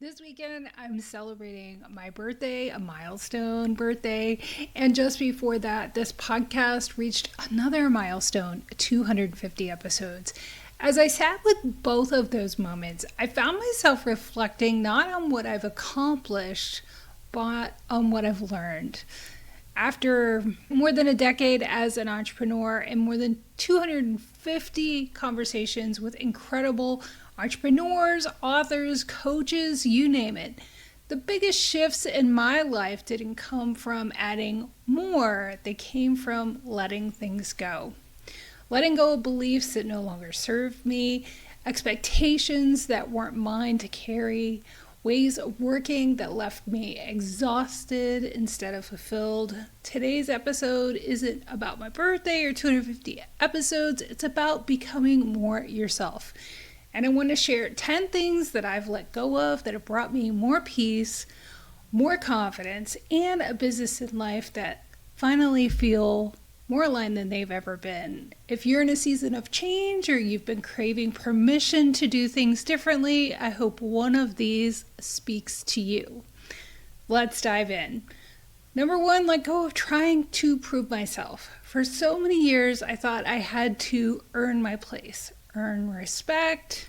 This weekend, I'm celebrating my birthday, a milestone birthday. And just before that, this podcast reached another milestone, 250 episodes. As I sat with both of those moments, I found myself reflecting not on what I've accomplished, but on what I've learned. After more than a decade as an entrepreneur and more than 250 conversations with incredible entrepreneurs, authors, coaches, you name it, the biggest shifts in my life didn't come from adding more. They came from letting things go. Letting go of beliefs that no longer served me, expectations that weren't mine to carry, ways of working that left me exhausted instead of fulfilled. Today's episode isn't about my birthday or 250 episodes. It's about becoming more yourself. And I want to share 10 things that I've let go of that have brought me more peace, more confidence, and a business in life that finally feel more aligned than they've ever been. If you're in a season of change or you've been craving permission to do things differently, I hope one of these speaks to you. Let's dive in. Number one, let go of trying to prove myself. For so many years, I thought I had to earn my place, earn respect,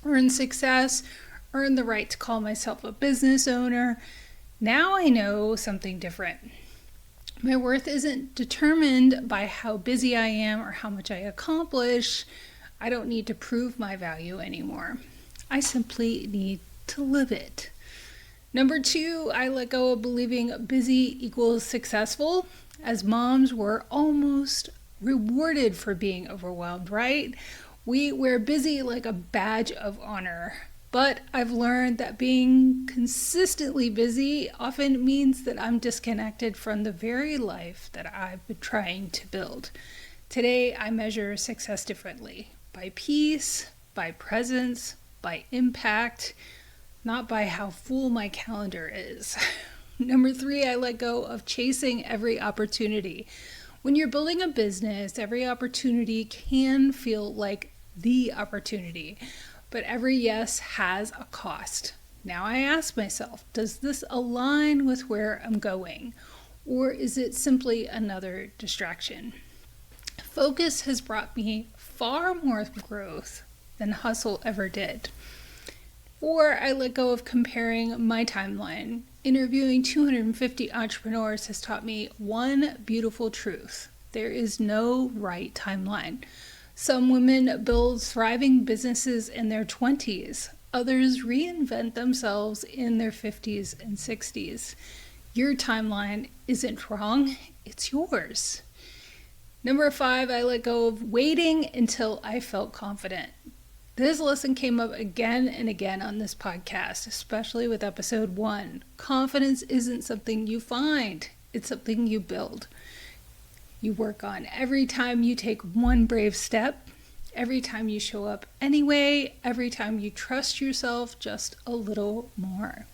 earn success, earn the right to call myself a business owner. Now I know something different. My worth isn't determined by how busy I am or how much I accomplish. I don't need to prove my value anymore. I simply need to live it. Number two, I let go of believing busy equals successful. As moms, we're almost rewarded for being overwhelmed, right? We wear busy like a badge of honor. But I've learned that being consistently busy often means that I'm disconnected from the very life that I've been trying to build. Today, I measure success differently, by peace, by presence, by impact, not by how full my calendar is. Number three, I let go of chasing every opportunity. When you're building a business, every opportunity can feel like the opportunity. But every yes has a cost. Now I ask myself, does this align with where I'm going? Or is it simply another distraction? Focus has brought me far more growth than hustle ever did. Or I let go of comparing my timeline. Interviewing 250 entrepreneurs has taught me one beautiful truth. There is no right timeline. Some women build thriving businesses in their 20s. Others reinvent themselves in their 50s and 60s. Your timeline isn't wrong, it's yours. Number five, I let go of waiting until I felt confident. This lesson came up again and again on this podcast, especially with episode 1. Confidence isn't something you find, it's something you build. You work on every time you take one brave step, every time you show up anyway, every time you trust yourself just a little more.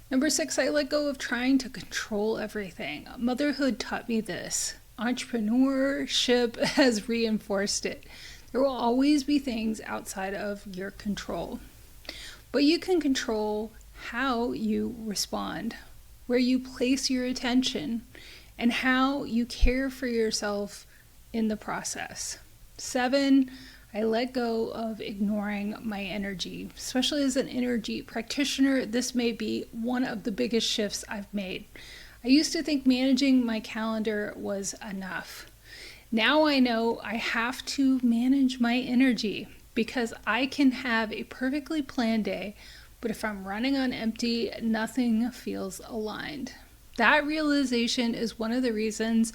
Number 6, I let go of trying to control everything. Motherhood taught me this. Entrepreneurship has reinforced it. There will always be things outside of your control. But you can control how you respond, where you place your attention, and how you care for yourself in the process. 7, I let go of ignoring my energy. Especially as an energy practitioner, this may be one of the biggest shifts I've made. I used to think managing my calendar was enough. Now I know I have to manage my energy because I can have a perfectly planned day, but if I'm running on empty, nothing feels aligned. That realization is one of the reasons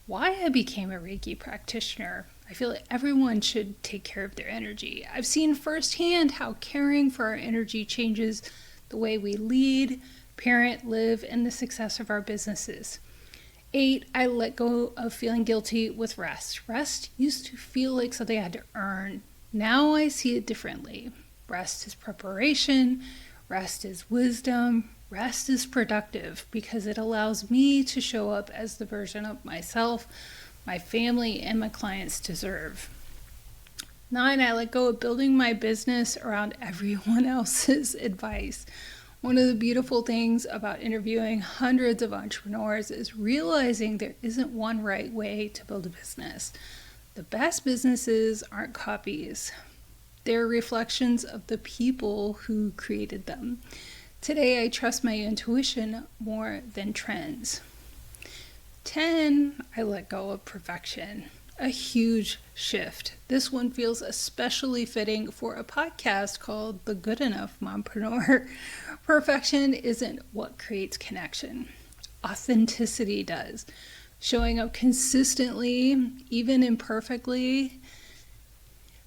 why I became a Reiki practitioner. I feel like everyone should take care of their energy. I've seen firsthand how caring for our energy changes the way we lead, parent, live, and the success of our businesses. 8, I let go of feeling guilty with rest. Rest used to feel like something I had to earn. Now I see it differently. Rest is preparation, rest is wisdom, rest is productive because it allows me to show up as the version of myself, my family, and my clients deserve. 9, I let go of building my business around everyone else's advice. One of the beautiful things about interviewing hundreds of entrepreneurs is realizing there isn't one right way to build a business. The best businesses aren't copies. They're reflections of the people who created them. Today, I trust my intuition more than trends. 10, I let go of perfection. A huge shift. This one feels especially fitting for a podcast called the Good Enough Mompreneur. Perfection isn't what creates connection. Authenticity does. Showing up consistently, even imperfectly,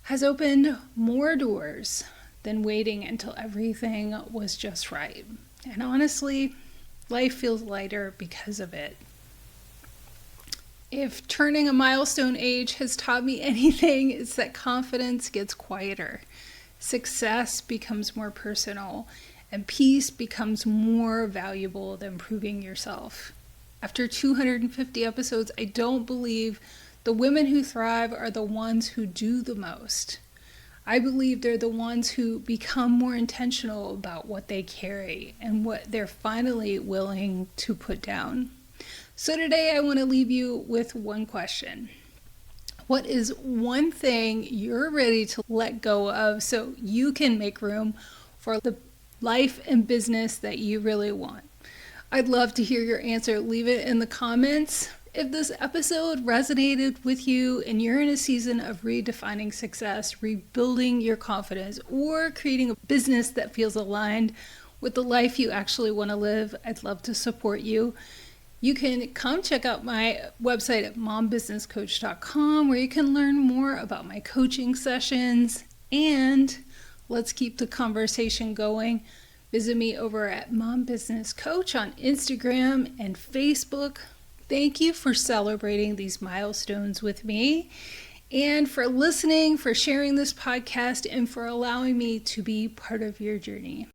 has opened more doors than waiting until everything was just right. And honestly, life feels lighter because of it. If turning a milestone age has taught me anything, it's that confidence gets quieter, success becomes more personal, and peace becomes more valuable than proving yourself. After 250 episodes, I don't believe the women who thrive are the ones who do the most. I believe they're the ones who become more intentional about what they carry and what they're finally willing to put down. So today I want to leave you with one question. What is one thing you're ready to let go of so you can make room for the life and business that you really want? I'd love to hear your answer. Leave it in the comments. If this episode resonated with you and you're in a season of redefining success, rebuilding your confidence, or creating a business that feels aligned with the life you actually want to live, I'd love to support you. You can come check out my website at mombusinesscoach.com where you can learn more about my coaching sessions, and let's keep the conversation going. Visit me over at Mom Business Coach on Instagram and Facebook. Thank you for celebrating these milestones with me and for listening, for sharing this podcast, and for allowing me to be part of your journey.